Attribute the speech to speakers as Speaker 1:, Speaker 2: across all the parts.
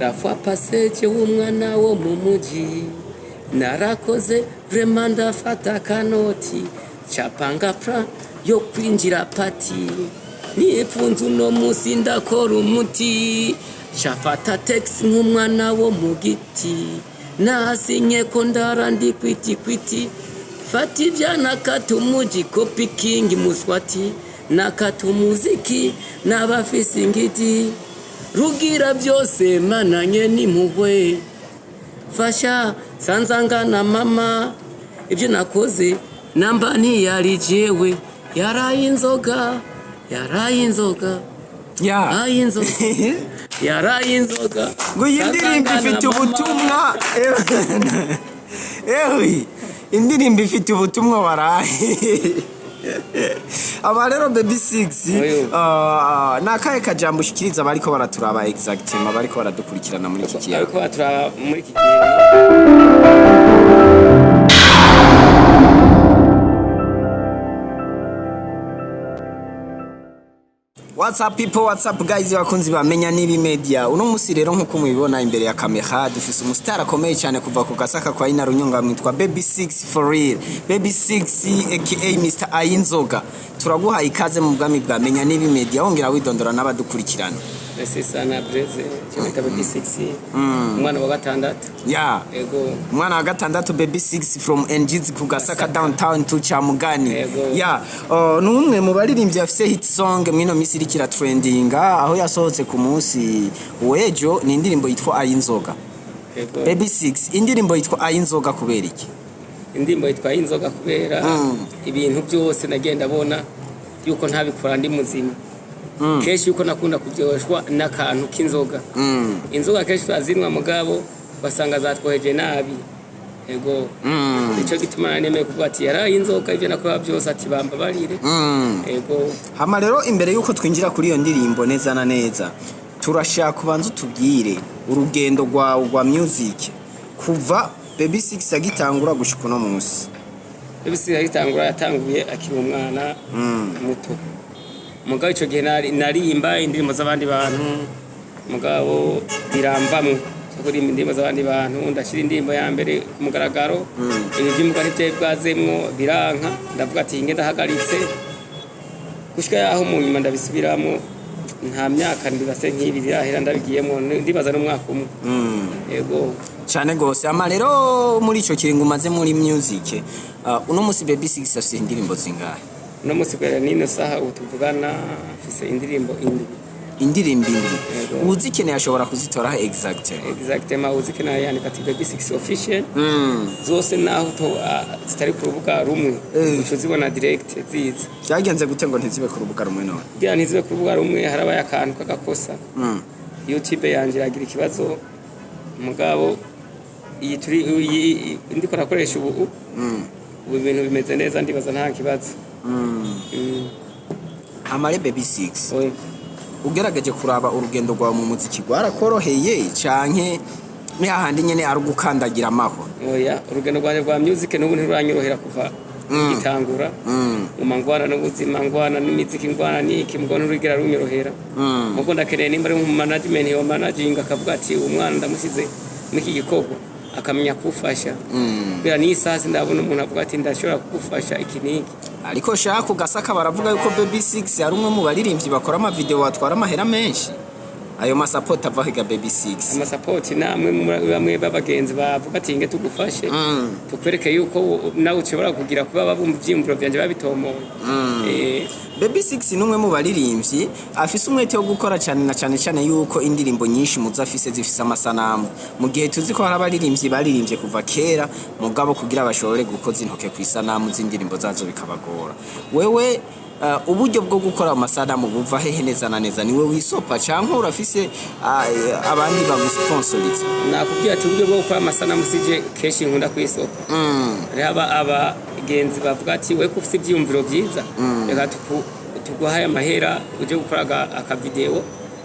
Speaker 1: Rafwa passage w'umwana wo mu muji narakoze vraiment ndafata kanoti chapanga pra yo kwinjira pati nifunze uno musi ndakora umuti chafata taxi nk'umwana wo mu giti nasinye ko ndarandi kwiti fati vyana katumuji copy king muswati nakatumuziki n'abafise ingiti rugira byose mananye nimpuhwe fasha sanzanga na mama ibyo nakoze namba ntiyari jewe yarayinzoga yarayinzoga
Speaker 2: ngo indirimbo ifite ubutumwa indirimbo ifite ubutumwa waraye aba rero baby 6 nakaye kajambo ushikiriza bariko baraturaba exactement bariko baradukurikirana muri iki kiyago
Speaker 1: bariko baturaba muri iki gihe
Speaker 2: What's up people, what's up guys, bakunzi bamenya nibi media. Uno musi rero nkuko mubibona imbere ya kamera dufise umustar akomeye cyane kuva ku gasaka kwa ina runyonga mwitwa baby 6 for real. Baby 6 aka Mr Ayinzoga. Turaguha ikaze mu bwami bwa menya nibi media wongera widondora n'abadukurikirana.
Speaker 1: Ese sana breze cyane baby 6 umwana wa gatandatu.
Speaker 2: Yeah.
Speaker 1: Ego.
Speaker 2: Umwana wa gatandatu baby 6 from NG's ku gasaka downtown to Chamugani. Yeah. Numwe mu baririmbyi afise hit song mwino misiri kira trendinga aho yasohotse ku munsi wejo ni indirimbo yitwa Ayinzoga. Baby 6 indirimbo yitwa Ayinzoga kubera iki?
Speaker 1: Indirimbo yitwa Ayinzoga kubera ibintu byose nagenda bona yuko ntabikora ndi muzima. Keshi yuko nakunda kuryoshwa n'akantu k'inzoga. Inzoga keshi bazinwa mugabo basanga zatwoheje nabi. Ego. Ico gituma nemeye kuvuga ati yarayinzoga ivyo nakora byose ati bamba barire. Ego.
Speaker 2: Hama rero imbere yuko twinjira kuri iyo ndirimbo neza na neza turashaka kubanza tubwire urugendo rwa music kuva baby 6 agitangura gushika no munsi.
Speaker 1: Baby 6 agitangura yatanguye akiri umwana muto. Mugabo ico gihe narimba indirimbo z'abandi bantu mugabo biramvamwe kuri indirimbo z'abandi bantu ndashira indirimbo ya mbere ku mugaragaro ibi by'umugani byazemwo biranka ndavuga ati nge ndahagaritse gushika yaho mu nyuma ndabisubiramo nta myaka ndibase nk'ibi yahera ndabigiyemo ndibaza no mwaka umwe. Yego
Speaker 2: cyane gose ama rero muri ico kiringo umaze muri music uno musi baby 6 afise indirimbo zingahe?
Speaker 1: No musi kwera nino saha utuvugana afise indirimbo
Speaker 2: indirimbo uzikeneye ashobora kuzitora exactement
Speaker 1: uzikeneye yani kati baby 6 official zose naho to zitari ku rubuga rumwe uco zibona direct ziza
Speaker 2: cyagenze gute ngo ntizibe ku rubuga rumwe none
Speaker 1: bya ntizibe ku rubuga rumwe haraba yakantu kagakosa YouTube yanje iragira ikibazo mugabo iyi turi ndiko nakoresha ubu ibintu bimeze neza ndibaza nta kibazo.
Speaker 2: Amare baby 6 ugerageje kuraba urugendo rwa mu muziki rwarakoroheye canke ni hahandi nyene ari gukandagira amaho?
Speaker 1: Oya urugendo rwa music n'ubu ntiruranyorohera kuva gitangura umangwana n'ubuzima ngwana n'imiziki ngwana niki mugone urigera runyorohera mugo ndakeneye nimba ari mu management yo managing akavuga ati umwana ndamusize n'iki gikorwa akamenya kufasha bira ni isasi ndabona umuntu avuga ati ndashobora kugufasha iki niki
Speaker 2: ariko shaka ugasaka baravuga yuko baby 6 ari umwe mu baririmbyi bakora ama video watwara amahera menshi ayo masapoti ava higa baby 6
Speaker 1: amasapoti namwe bamwe babagenzi bavuga ati nge tugufashe tukwereke yuko nawe ushobora kugira kuba babumva ivyimvuro byanje babitomoye
Speaker 2: baby 6 numwe mu baririmbyi afise umwete wo gukora cyane na cyane yuko indirimbo nyinshi muzafise zifise amasanamu mu gihe tuzi ko hari abaririmbyi baririmbye kuva kera mugabo kugira bashobore gukoza intoke ku isanamu z'indirimbo zazo bikabagora wewe uburyo bwo gukora amasanamu buva hehe neza na neza niwe wisopa cyangwa urafise abandi bagusponsorite?
Speaker 1: Nakubwira ati uburyo bwo gukora amasanamu sije keshi nkunda kwisopa reba genzi bavuga ati we kufite ibyumviro byiza reka tuguhaye amahera uje gukora aka video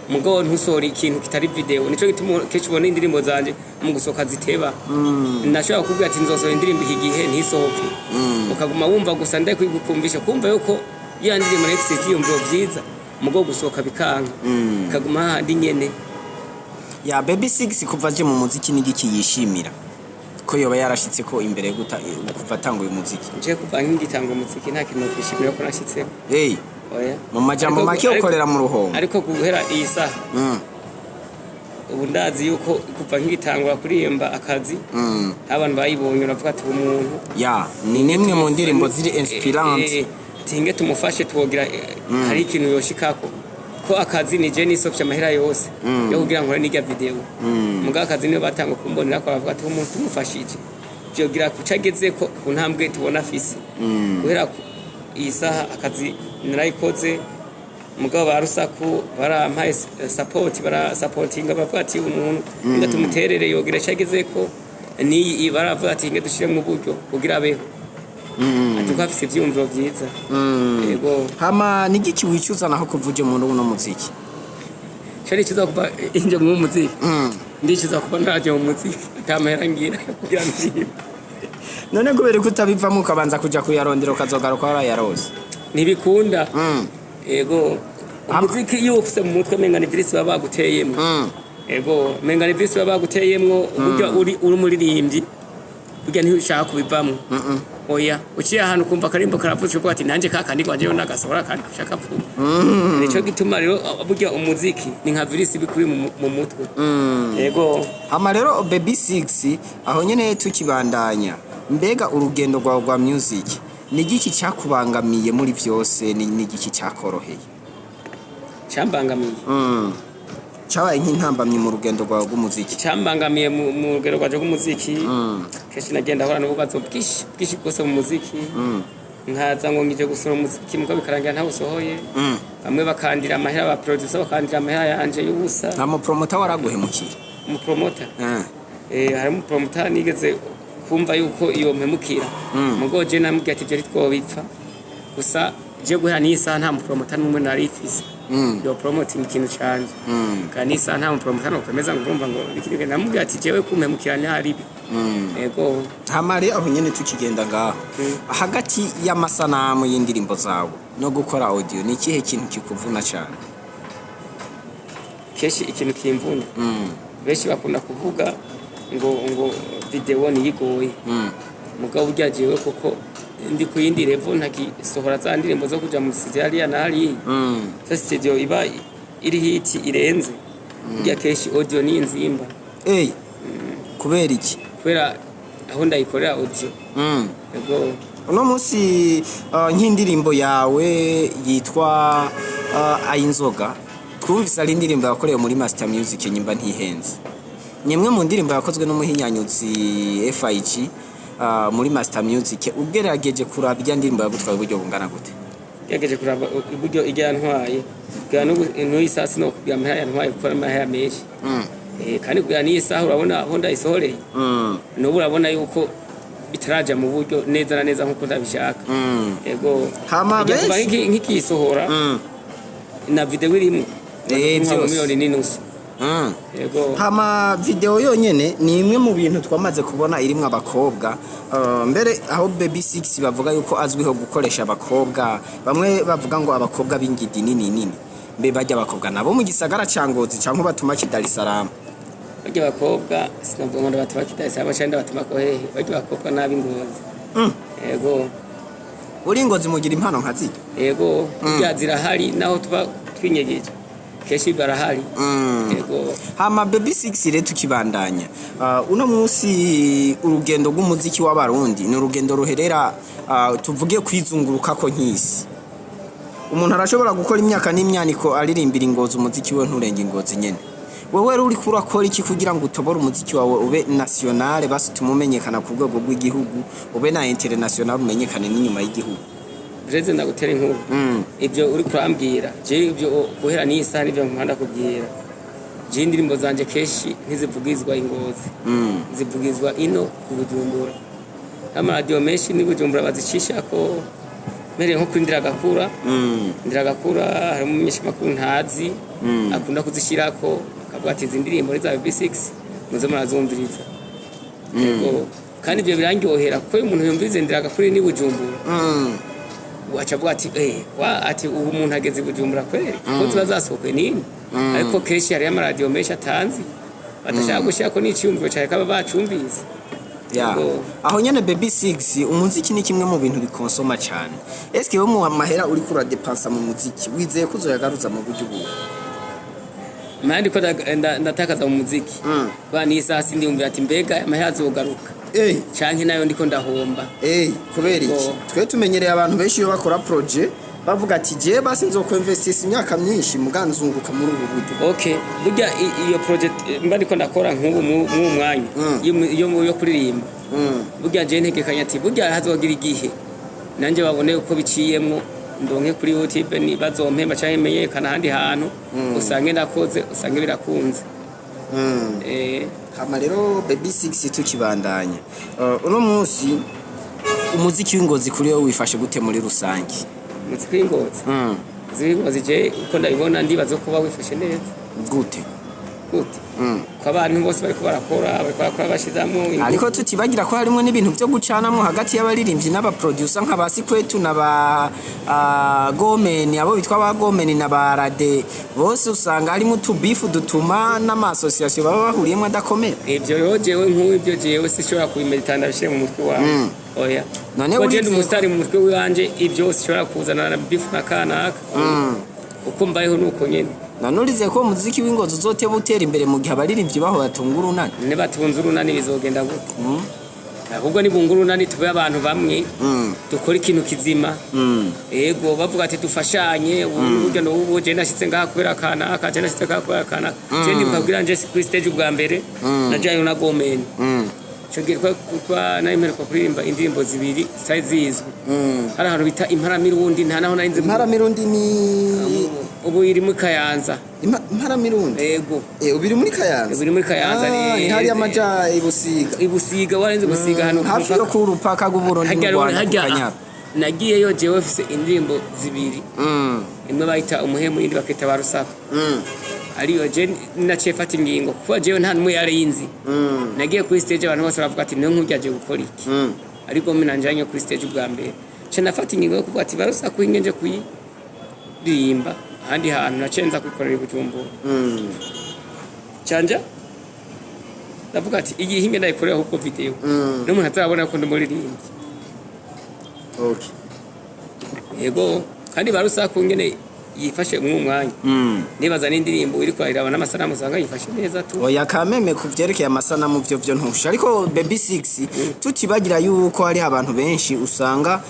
Speaker 1: mugabo ntusora ikintu kitari video nico gituma keshi ubona indirimbo zanje mu gusoka ziteba ndashaka kubwira ati nzosora indirimbo iki gihe ntisohoke ukaguma wumva gusa ndai kwigukumvisha kumva yuko yandire muri FCT yumviro byiza mugo gusoka bikanga kaguma handi nyene
Speaker 2: ya Baby 6 kuva aje mu muziki n'igiki yishimira ko yoba yarashitse ko imbere kuva atanguye umuziki
Speaker 1: nje kuva nk'igitanga umuziki nta kintu kwishimira ko nashitse oya
Speaker 2: mu majambo make ukorera mu ruhombo
Speaker 1: ariko guhera iyi saha ubu ndazi yuko kuva nk'igitangura kuririmba akazi abantu bayibonye uravuga ati umuntu
Speaker 2: ni nimwe mu ndirimbo ziri inspirante
Speaker 1: tinge tumufashe tuwogira hari ikintu yoshikako ko akazi ni je nisofye amahera yose yo kugira ngo nijya video muga akazi niyo batanga kumbonera ko bavuga ati umuntu tumufashije byogira kucageze ko kuntambwe tubona fisi guhera iyi saha akazi narayikoze mugabo barusaku barampaye support supportinga bavuga ati umuntu inga tumuterere yogira cageze ko ni baravuga ati inge dushire mu buryo kugira abeho atukafise ivyumviro vyiza yego
Speaker 2: hama nigiki wicuza naho kuvuje mu no muziki
Speaker 1: cyari kiza kuba inje mu muziki ndikiza kuba ntaje mu muziki atamahera ngira kugira ngo
Speaker 2: none kubera kutabivamo ukabanza kuja kuyarondera ukazogaruka warayarose
Speaker 1: ntibikunda yego umuziki iyo ufise mu mutwe menga n'ivirisi baba baguteyemo yego menga n'ivirisi baba baguteyemo uburyo uri muririmbyi burya ntishaka kubivamo oya uciye ahantu kumva karimbo karavuze uko ati nanje kakandi kwajeyo nagasohora kandi kushaka pfu nico gituma rero burya umuziki ni nka virisi bikuri mu mutwe yego
Speaker 2: ama rero Baby 6 aho nyene tukibandanya mbega urugendo rwa music nigiki cyakubangamiye muri byose nigiki cyakoroheye
Speaker 1: cyambangamiye
Speaker 2: cyabaye nk'intambamye mu rugendo rwawe rw'umuziki
Speaker 1: cyambangamiye mu rugendo rwaje rw'umuziki keshi nagenda ahora n'ububazo bwishi bwose mu muziki nkaza ngo ngije gusura umuziki muko bikarangira nta usohoye bamwe bakandira amahera ba producer bakandira amahera yanje y'ubusa
Speaker 2: nta mu promoter waraguhemukiye
Speaker 1: mu promoter hari mu promoter nigeze kumva yuko iyo mpemukira mugo je namubwiye ati je twobipfa gusa je guhera n'isa nta mu promoter n'umwe narifise yo promoting ikintu cyanje kandi isa nta mu promoter no kwemeza ngumva ngo bikirike namubwiye ati jewe kumpemukira ntaribi yego
Speaker 2: hamare aho nyene tukigenda ngaho hagati y'amasanamu y'indirimbo zawe no gukora audio ni kihe kintu kikuvuna cyane
Speaker 1: keshi ikintu kimvuna benshi bakunda kuvuga ngo video ni yigoye mugabo uryajewe kuko ndi kuyindi level ntakisohora za ndirimbo zo kuja mu studio ari yanari studio iba iri hit irenze urya keshi audio ni nzimba
Speaker 2: kubera iki
Speaker 1: kubera aho ndayikorera audio yego
Speaker 2: uno munsi nk'indirimbo yawe yitwa Ayinzoga twumvise ari indirimbo yakorewe muri Master Music nyimba ntihenze nimwe mu ndirimbo yakozwe n'umuhinyanyuzi FIG muri Master Music ugerageje kuraba ijya ndirimbo yagutwaye uburyo bungana gute
Speaker 1: yageje kuraba uburyo ijya ntwaye bwa no isasi no kubya amahaya ntwaye gukora amahaya menshi kandi kubya ni isaha urabona aho ndayisohoreye no urabona yuko bitaraja mu buryo neza na neza nkuko ndabishaka yego
Speaker 2: hama benshi
Speaker 1: nkikisohora na video irimo miliyoni n'inusu yego
Speaker 2: hama video yonyene ni imwe mu bintu twamaze kubona irimwe abakobwa mbere aho Baby 6 bavuga yuko azwiho gukoresha abakobwa bamwe bavuga ngo abakobwa b'ingidi nini mbe bajya abakobwa nabo mu gisagara cangozi canke batuma Dar es Salaam
Speaker 1: bajya abakobwa sinavuga ngo batuma Dar es Salaam cyangwa batuma ko hehe bajya abakobwa nabi ngozi yego
Speaker 2: uri ngozi mugira impano nkazi
Speaker 1: yego byazira hari naho tuba twinyegeje keshi barahari yego
Speaker 2: hama Baby 6 re tukibandanya uno munsi urugendo rw'umuziki w'abarundi ni urugendo ruherera tuvuge kwizunguruka ko nkisi umuntu arashobora gukora imyaka n'imyaniko aririmbira ingozi umuziki we nturenge ingozi nyene wewe uri kurakora iki kugira ngo utobore umuziki wawe ube national basi tumumenyekana ku rwego rw'igihugu ube na international umenyekane n'inyuma y'igihugu
Speaker 1: Jeze ndagutera inkuru ibyo uri kurambwira je ibyo guhera n'isa n'ibyo nkanda kubwira je indirimbo zanje keshi ntizivugizwa ingozi zivugizwa ino ku Bujumbura radio menshi ni Bujumbura bazicisha ko mere nko kwindira gakura hari umunyesha makuru ntazi akunda kuzishirako akavuga ati indirimbo za Baby 6 muze murazumviriza yego kandi ibyo birangyohera kuko umuntu yumvirize ndira gakuri ni Bujumbura wachavuga ati ubu umuntu ageze Bujumbura kweri ko tubazasohoke nini ariko keshi hari ama radio menshi atanzi batashaka gushaka ko n'iciyumviro cyane kaba bacumvise.
Speaker 2: Ya. Aho nyene Baby 6 umuziki ni kimwe mu bintu bikonsoma cyane. Eske wo mu mahera uri kura depensa mu muziki wizeye kuzoyagaruza mu buryo bubu?
Speaker 1: Mandi ko ndatakaza mu muziki. Bani isasi ndiyumvira ati mbega amahera azogaruka. Canke nayo ndiko ndahomba.
Speaker 2: Kubera iki? Twe tumenyereye abantu benshi yo bakora project bavuga ati je basi nzokwinvestisa imyaka myinshi muganzunguka muri ubu buryo.
Speaker 1: Okay, burya iyo project mba ndiko ndakora nk'ubu mu mwanya yo kuririmba. Burya je ntegekanya ati burya hazogira igihe nanje babone uko biciyemwo ndonke kuri YouTube ni bazompemba cyane menyekana handi hantu usange ndakoze usange birakunze.
Speaker 2: Hama rero Baby 6 tukibandanya. Uno munsi umuziki w'ingozi kuri yo wifashe gute muri rusangi?
Speaker 1: Umuziki w'ingozi. Zingozi je uko ndabibona ndibazo kuba wifashe neza.
Speaker 2: Gute?
Speaker 1: Kwa abantu bose bariko barakora bashizamo
Speaker 2: ariko tutibagira ko harimo n'ibintu byo gucanamo hagati y'abaririmbyi n'aba producer nk'abasi kwetu n'aba Gomeni abo bitwa ba Gomeni na ba Rade bose usanga harimo tubifu dutuma n'ama association baba bahuriyemo adakomera.
Speaker 1: Ivyo yojewe nk'ibyo jewe sishobora kubimeditanda bishire mu mutwe wawe. Oya. None uri umustari mu mutwe wanje ibyo sishobora kuzana na bifu na kanaka. Uko mbayeho nuko nyene.
Speaker 2: Nanurize ko muziki w'ingozi uzoteba utera imbere mu gihe abaririmbyi baho batungurunani.
Speaker 1: Ne batunzurunani bizogenda gute? Ahubwo ni bungurunani tube abantu bamwe dukora ikintu kizima. Yego bavuga ati dufashanye uburyo no ubuje nashitse ngaha kubera kana akaje nashitse ngaha kubera kana. Je ndi mbabwira nje kuri stage ubwa mbere najayo na Gomeni. Chogirwa kwa nayimeruka kuririmba indirimbo zibiri sai zizwe. Hari ahantu bita Imparamirundi nta naho narinze.
Speaker 2: Imparamirundi ni
Speaker 1: ubu iri muri Kayanza.
Speaker 2: Imparamirundi?
Speaker 1: Yego.
Speaker 2: Ubiri muri Kayanza.
Speaker 1: Ubiri muri Kayanza
Speaker 2: ni hari amaja ibusiga.
Speaker 1: Ibusiga warenze gusiga hano
Speaker 2: hafi yo ku rupaka rw'Uburundi mu Rwanda.
Speaker 1: Nagiye yo jewe fise indirimbo zibiri. Imwe bayita umuhemu indi bakita barusaka. Ariyo je naciye fata ingingo kuko jewe nta numwe yarayinzi. Nagiye kuri stage abantu bose baravuga ati niyo nkujyaje gukora iki. Ariko mimi nanjanye kuri stage ubwa mbere. Ce nafata ingingo yo kuvuga ati barusaka ingenje kuyirimba handi hantu nacenza kwikorera Bujumbura. Canja ndavuga ati igihe hinge ndayikorera ahubwo video. N'umuntu azabona ko ndumuririmbyi.
Speaker 2: Okay.
Speaker 1: Yego kandi barusaka ngene yifashe mu mwanya. Nibaza n'indirimbo iri kwahiraba n'amasanamu usanga yifashe neza tu.
Speaker 2: Oya kameme kuvyerekeye amasanamu byo ntusha ariko Baby 6 tutibagira yuko hari abantu benshi usanga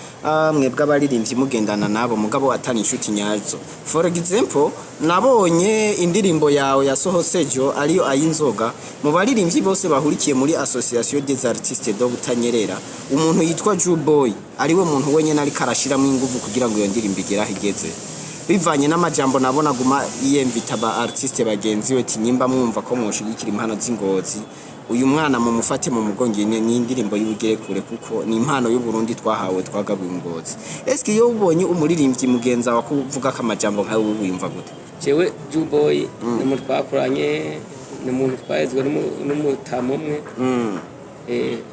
Speaker 2: mwebwe abaririmbyi mugendana nabo mugabo atani inshuti nyazo. For example nabonye indirimbo yawe yasohosejo ariyo Ayinzoga mu baririmbyi bose bahurikiye muri Association des Artistes do Butanyerera umuntu yitwa Boy ariwe muntu wenyene ari karashiramo ingufu kugira ngo iyo ndirimbo igeraho igeze. Bivanye n'amajambo nabona guma yemvita ba artiste bagenzi we tinyimba mwumva ko mushigikira impano z'ingozi uyu mwana mu mufate mu mugongi ni indirimbo y'ubugere kure kuko ni impano y'u Burundi twahawe twagabuye ingozi. Eske iyo ubonye umuririmbyi mugenza wa kuvuga kamajambo nkawe wiyumva gute?
Speaker 1: Jewe Boy ni umuntu twakoranye ni umuntu twazwe n'umutamo umwe.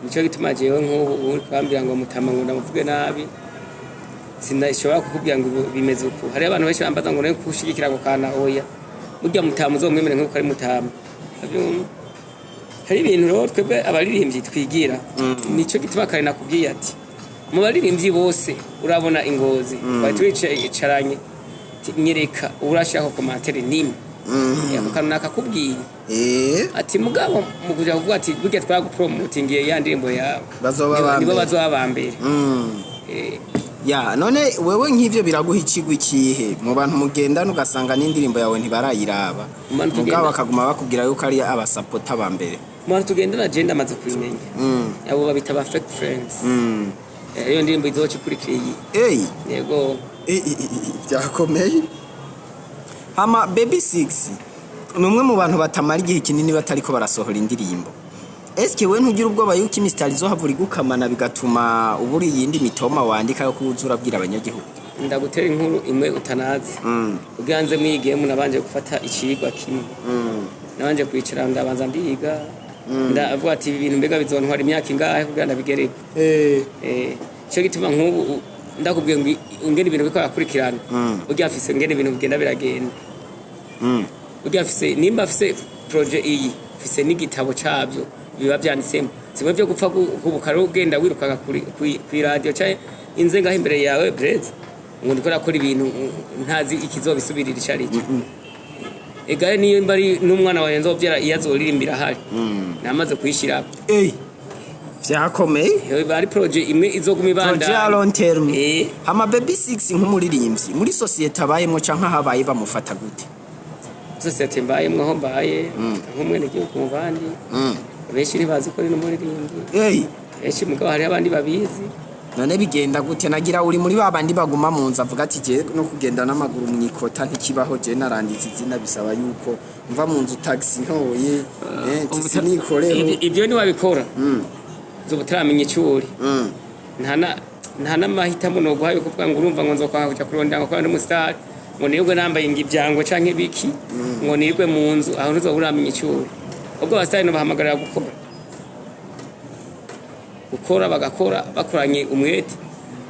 Speaker 1: Nico gituma jewe nk'ubu uri kwambira ngo mutama ngo ndamuvuge nabi. Sinashobora kukubwira ngo bimeze uko. Hari abantu benshi bambaza ngo nayo kushigikira ngo kana oya. Burya mutamu uzomwemere nk'uko ari mutamu. Hari ibintu rero twebwe abaririmbyi twigira. Nico gituma kare nakubwiye ati mu baririmbyi bose urabona ingozi. Batwicaranye nyereka urashaka commentaire nimwe. Yakana nakakubwiye. Ati mugabo mu kuja kuvuga ati burya twagupromotingiye ya ndirimbo yawe. Nibo bazoba mbere.
Speaker 2: Ya none wewe nk'ivyo biraguha ikigwi kihe mu bantu mugendana ugasanga n'indirimbo yawe ntibarayiraba mugabo bakaguma bakubwira yuko ari abasapota ba mbere
Speaker 1: mu tugendana je ndamaze kubimenya abo babita ba fake friends iyo ndirimbo izoci kuri kiyi yego
Speaker 2: byakomeye hama Baby 6 numwe mu bantu batamara igihe kinini batariko barasohora indirimbo. Eske we ntugira ubwoba yuko imistari zo havuri gukamana bigatuma uburi yindi mitoma wandika yo kuzura bwira abanyagihugu?
Speaker 1: Ndagutera inkuru imwe utanazi. Uganze mwigiye munabanje gufata ikigwa kimwe. Nabanje kwicara ndabanza ndiga. Ndavuga ati ibintu mbega bizontwara imyaka ingahe kugira ndabigereko. Cyo gituma nk'ubu ndakubwiye ngo ungene ibintu bikora kurikirana. Ujya afise ngene ibintu bigenda biragenda. Ujya afise nimba afise project iyi afise n'igitabo cabyo biba byanditsemo simwe byo gupfa kubukara ugenda wiruka kuri radio cyane inze ngaho imbere yawe breze ngo ndikora kuri ibintu ntazi ikizobisubirira icarico egare niyo mbari n'umwana wawe nzobyara iyazoririmbira hari namaze kuyishira
Speaker 2: vyakomeye
Speaker 1: bari project imwe izoguma ibanda
Speaker 2: project long term hama baby 6 nk'umuririmbyi muri societe abayemo canka habaye bamufata gute
Speaker 1: societe mbayemo aho mbaye nk'umwene gihugu mu bandi benshi ntibazi ko ari n'umuririmbyi benshi mugabo hari abandi babizi
Speaker 2: none bigenda gute nagira uri muri babandi baguma mu nzu avuga ati je no kugenda n'amaguru mu ikota ntikibaho je naranditse izina bisaba yuko mva mu nzu taxi ntoye tisinikoreho
Speaker 1: ibyo ni wabikora zobutaramenya icyuri nta namahitamo no guhaye kuvuga ngo urumva ngo nzokwaha kuja kurondera ngo kandi umustar ngo nirwe nambaye ingibyango canke biki ngo nirwe mu nzu aho ntuzoburamenya icyuri ubwo abastari no bahamagarira gukora bagakora bakoranye umwete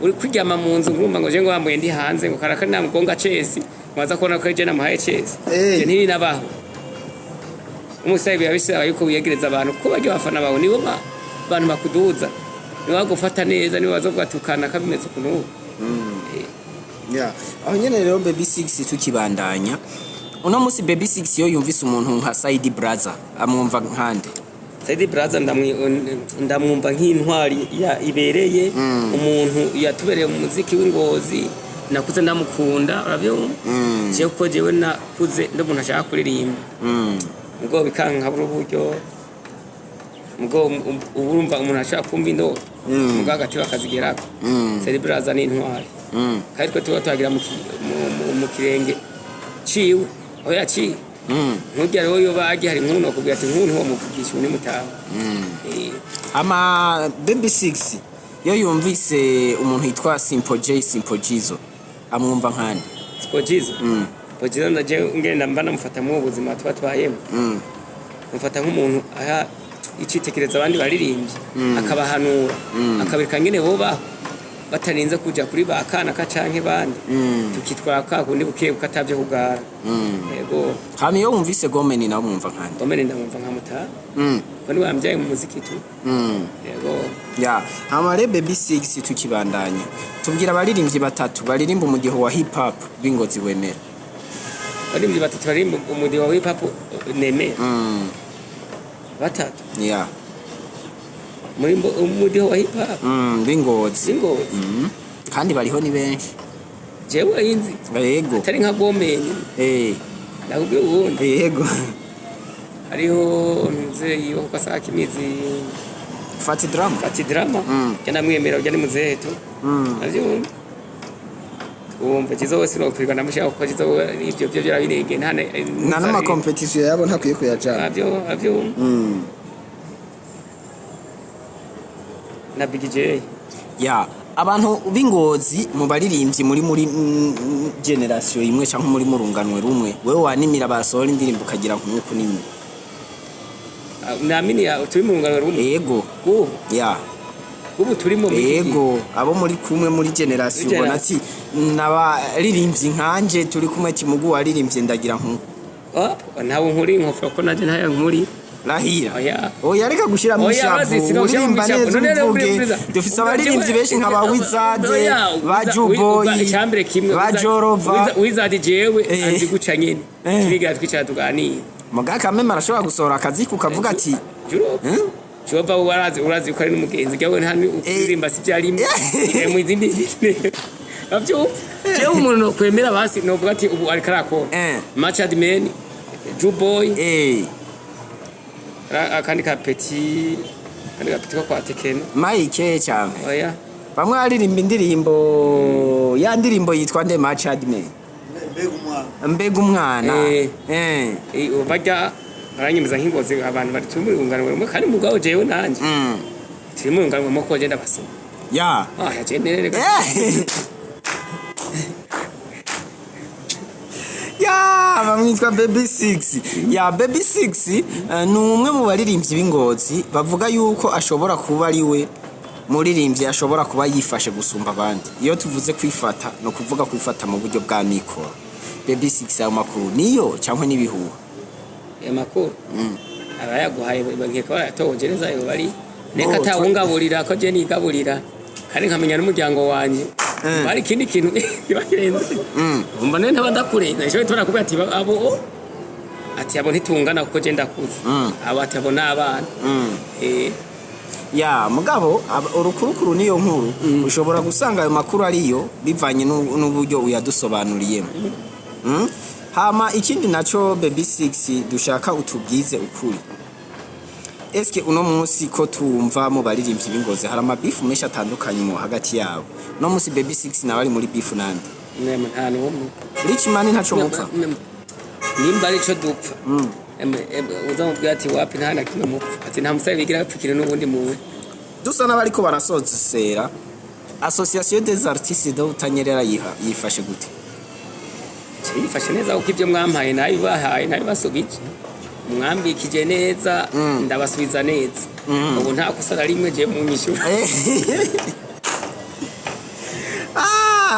Speaker 1: uri kuryama mu nzu ngumva ngo je ngo bambuye ndi hanze ngo karaka namugonga chesi mwaza kubona ko je namuhaye chesi je ntiri nabaho umusayi yabisaba yuko wiyegereza abantu ko bajye bafana bawe nibo bantu bakuduza niba gufata neza niba bazovuga tukana kabimeze kuno
Speaker 2: aho nyene rero baby 6 tukibandanya uno musi baby 6 yo yumvise umuntu nka side brother amwumva nkande
Speaker 1: side brother ndamwumva nk'intwari ya ibereye umuntu yatubereye mu muziki w'ingozi nakuze ndamukunda urabyumva je ko jewe nakuze ndo ashaka kuririmba ubwo bikanka buryo ubwo urumva umuntu ashaka kumva indoto ubwo agati bakazigerako side brother ni intwari kandi ko tuba twagira mu kirenge ciwe aho yaciye ntugira rero yo bagiye hari nk'uno kubwira ati nk'uno wo muvugisha uni mutaho
Speaker 2: ama baby 6 yo yumvise umuntu yitwa Simpojizo amwumva nkani
Speaker 1: Simpojizo Pojizo ndaje ngenda mbana mufata mu buzima tuba twayemo mufata nk'umuntu aha icitekereza abandi baririmbye akabahanura akabirika ngene boba batarinze kuja kuri bakana kacanke bandi tukitwara kakundi bukiye ukatavye kugara yego
Speaker 2: hami yo umvise gomeni nawe mwumva nkande
Speaker 1: gomeni ndamwumva nkamuta bani bambyaye mu muziki tu yego
Speaker 2: hama re baby 6 tukibandanya tubwira abaririmbyi batatu baririmba mu gihe wa hip hop bingozi wemera
Speaker 1: baririmbyi batatu baririmba mu gihe wa hip hop nemera batatu muri umudiho wa hip hop
Speaker 2: bingozi kandi bariho ni benshi
Speaker 1: jewe inzi
Speaker 2: yego
Speaker 1: atari nka gomeni nakubwiye ubundi
Speaker 2: yego
Speaker 1: hariho nze yo kwasaka imizi
Speaker 2: fati drama
Speaker 1: cyana mwemera ujya ni muzeto navyo umva kizo wese no kwigana mushaka ko kizo ibyo byo byarabinege nta
Speaker 2: nama competition yabo ntakwiye kuyajana
Speaker 1: navyo na Big J
Speaker 2: abantu bingozi mu baririmbyi muri generation imwe cyangwa muri murunganwe rumwe wewe wanimira basohora indirimbo kagira nk'uko nimwe
Speaker 1: namini ya turi mu rungano rumwe
Speaker 2: yego ubu
Speaker 1: turi mu
Speaker 2: yego abo muri kumwe muri generation ubona ati nabaririmbyi nkanje turi kumwe kimugu waririmbye ndagira nk'uko
Speaker 1: ntawo nkuri nkofra ko naje ntaya nkuri
Speaker 2: rahira reka gushira mu shabu urimba neza uvuge dufise abaririmbyi benshi nk'aba Wizade bajuboyi bajorova
Speaker 1: Wizade jewe anzi guca nyene turiga twicara tuganira
Speaker 2: mugaka meme arashobora gusohora akazi kukavuga ati
Speaker 1: Joba urazi ko ari n'umugenzi gawe ntani ukuririmba si byari mu izindi navyo jewe umuntu no kwemera basi no vuga ati ubu ari karakora match admin juboy akandi ka petit ko kwa tekeno
Speaker 2: Mike cyane bamwe aririmba indirimbo ya ndirimbo yitwa nde match admin mbega umwana
Speaker 1: bajya baranyemeza nk'ingozi abantu bari turi muri ungano rumwe kandi mugabo jewe nanje turi muri ungano rumwe ko genda basoma yajenere
Speaker 2: bamwitwa baby 6 baby 6 ni umwe mu baririmbyi b'ingozi bavuga yuko ashobora kuba ari we muririmbyi ashobora kuba yifashe gusumba abandi iyo tuvuze kwifata no kuvuga kwifata mu buryo bwa mikoro baby 6 ayo makuru niyo cyangwa nibihuha
Speaker 1: makuru abayaguhaye nkeka baratoje neza yo bari neka tawungaburira ko je nigaburira kandi nkamenya n'umuryango wanje bari kindi kintu kibakirenze umva nene ntabandakure nashoye tubona kubera ati abo ati abo ntitungana kuko je ndakuze abo ati abo n'abana
Speaker 2: ya mugabo urukurukuru niyo nkuru ushobora gusanga ayo makuru ariyo bivanye n'uburyo uyadusobanuriyemo hama ikindi naco baby 6 dushaka utubwize ukuri eske uno munsi ko tumva mu baririmbyi bingoze hari amabifu menshi atandukanye mu hagati yabo no munsi baby 6 nawe ari muri bifu nande
Speaker 1: neme ntano wo
Speaker 2: rich man ntaco mupfa
Speaker 1: nimba arico dupfa uzamubwira ati wapi ntana kimwe mupfa ati nta musabe bigira bapfikire n'ubundi muwe
Speaker 2: dusa n'abariko barasozera association des artistes de Utanyerera yifashe gute
Speaker 1: yifashe neza uko ibyo mwampaye nayo bahaye nayo basubije mwambikije neza ndabasubiza neza ubu nta kusara rimwe je mu nyishura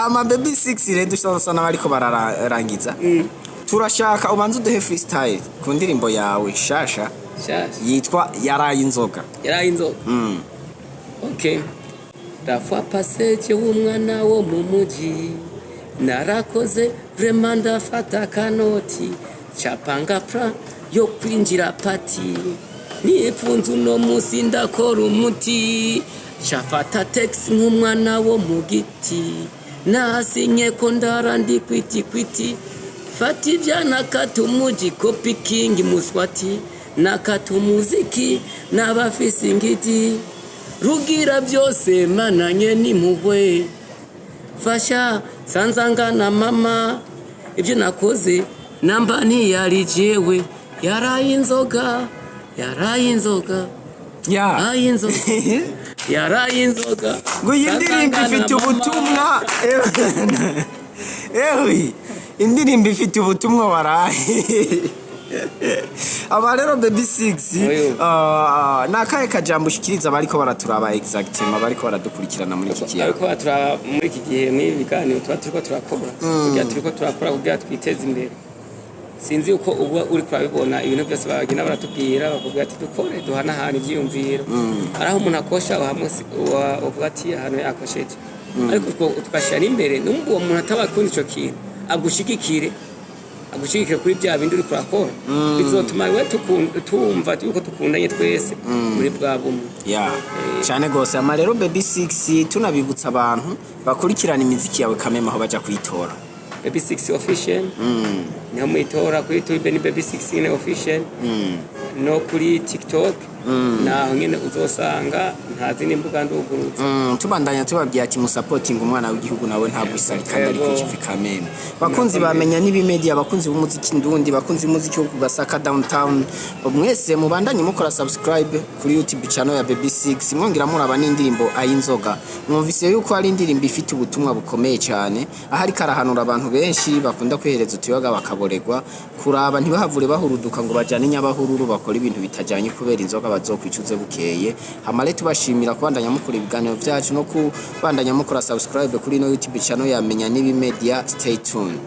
Speaker 1: ama baby 6 rero dusa n'abariko bararangiza turashaka ubanze uduhe freestyle ku ndirimbo yawe shasha yitwa Ayinzoga. Okay. Rafwa passage w'umwana wo mu muji narakoze vraiment ndafata kanoti chapanga pra yo kwinjira pati nipfunze uno musi ndakora umuti chafata text nk'umwana wo mu giti nasinye ko ndarandi kwiti fati vyana katumuji copy king muswati nakatumuziki n'abafise ingiti rugira byose mananye ni muhwe fasha sanzangana mama ibyo nakoze namba ntiyari jewe Ayinzoga
Speaker 2: ngo yindirimbo ifite ubutumwa indirimbo ifite ubutumwa waraye aba rero baby 6 nakaye kajambo ushikiriza bariko baraturaba exactement bariko baradukurikirana muri iki kiyago
Speaker 1: bariko baturaba muri iki gihe ni biganiro turiko turakora kugira turiko turakora kugira twiteze imbere sinzi uko ubu uri kurabibona ibintu byose bagina baratubwira bakubwira ati dukore duhanahana ivyiyumviro araho umuntu akosha hamwe uvuga ati hano yakosheje ariko tukashira imbere numva uwo muntu atabakundi ico kintu agushigikire kuri bya bindi uri kurakora bizotuma we tumva yuko tukundanye twese muri bwa bumwe
Speaker 2: cyane gose ama rero baby 6 tunabibutsa abantu bakurikirana imiziki yawe kamema aho baja kuyitora
Speaker 1: baby 6 official niho muyitora kuri YouTube ni baby 6 official no kuri TikTok naho nyene uzosanga ntazi n'imbuga ndugurutse
Speaker 2: tubandanya tubabwiye ati musupporting umwana w'igihugu nawe ntabwo isari kandi ari kukivi kameme bakunzi bamenya n'ibimedia bakunzi b'umuziki ndundi bakunzi b'umuziki wo kugasaka downtown mwese mubandanye mukora subscribe kuri YouTube channel ya baby 6 mwongira muraba n'indirimbo Ayinzoga mwumvise yuko ari indirimbo ifite ubutumwa bukomeye cyane ahari karahanura abantu benshi bakunda kwihereza utuyoga bakaboregwa kuraba ntibahavure bahuruduka ngo bajane nyabahururu bakora ibintu bitajanye kubera inzoga bazokwicuze bukeye hamale tubashimira kubandanya mukora ibiganiro byacu no kubandanya mukora subscribe kuri no YouTube channel yamenya n'ibimedia stay tuned.